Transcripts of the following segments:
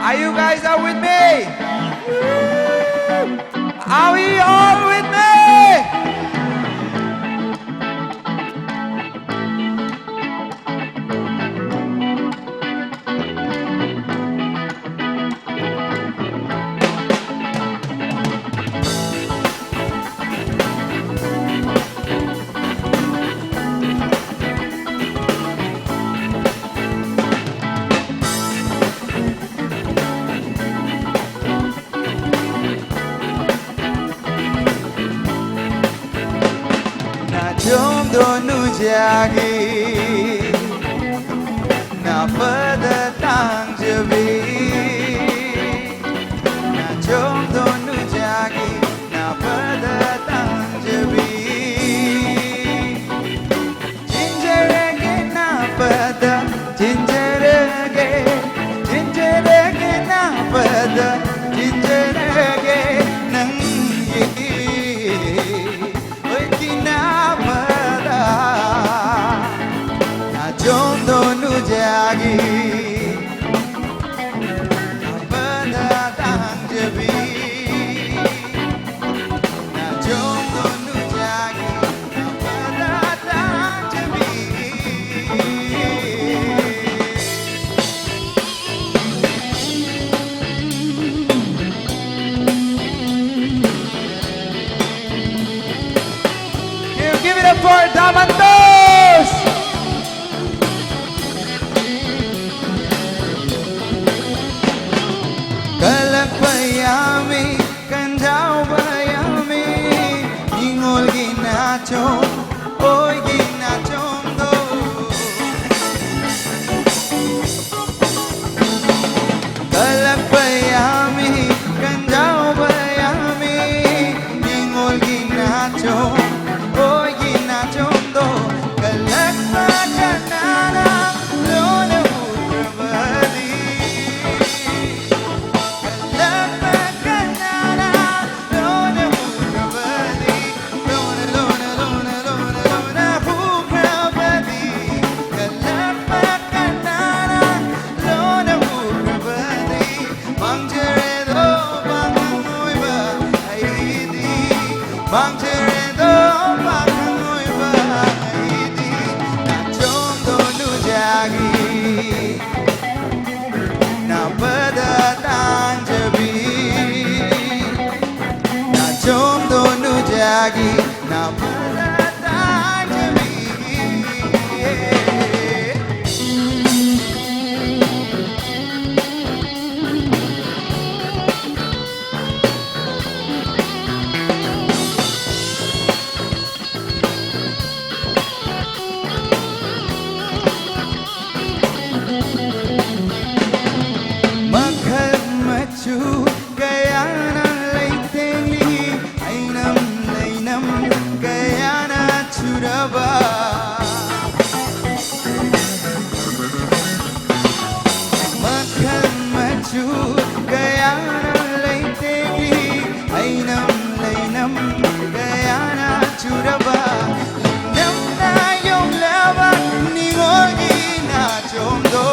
Are you guys are with me? Are we all with me? Jom donu jagi na pada tang jabi na jom donu jagi na pada tang jabi jinjarege na pada jinjarege na pada jinjarege nang yegi Jom donu jagi pada tang jabi na jom donu jagi pada tang jabi Give it up for Damantos! Bayami, kanjau bayami, ingol ginachom, oy ginachom do. Kalak bayami, kanjau bayami, ingol ginachom, oy ginachom do. Kalak makanana, lona murabadi. Bang Jeredo, bang Hangoy Bahidi, na jom donu jagi, na pada tang jabi, na jom donu jagi, na pada tang jabi. Kaya na laiteli, ainam lainam, kaya na churaba. Makan maju, kaya na laiteli, ainam lainam, kaya na churaba. Nam na yung laban, ningogi na chondo.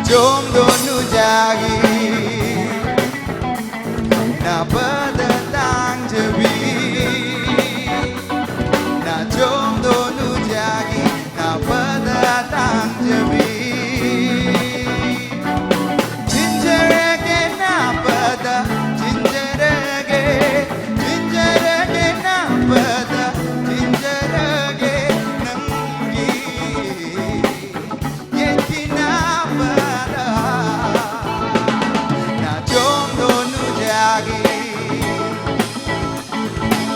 Jom donu jagi na pada tang jabi na jom donu jagi na pada tang jabi jinjarege na pada jinjarege na pada jinjarege nangi yeki na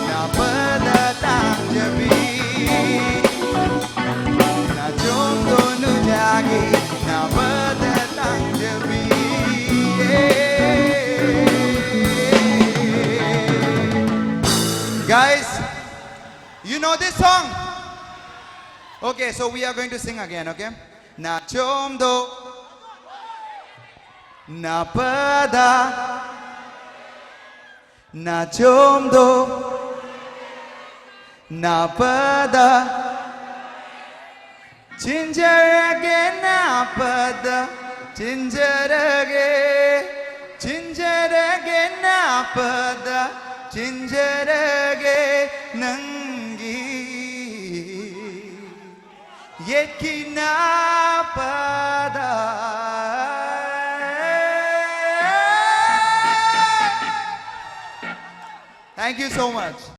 na pada tang jabi na jom donu jagi na pada tang jabi Guys, you know this song? Okay, so we are going to sing again, okay? Na jom do 나보다 나 좀 더 나보다 친절하게 나보다 친절하게 나보다 친절하게 능기 옛기 나보다 Thank you so much.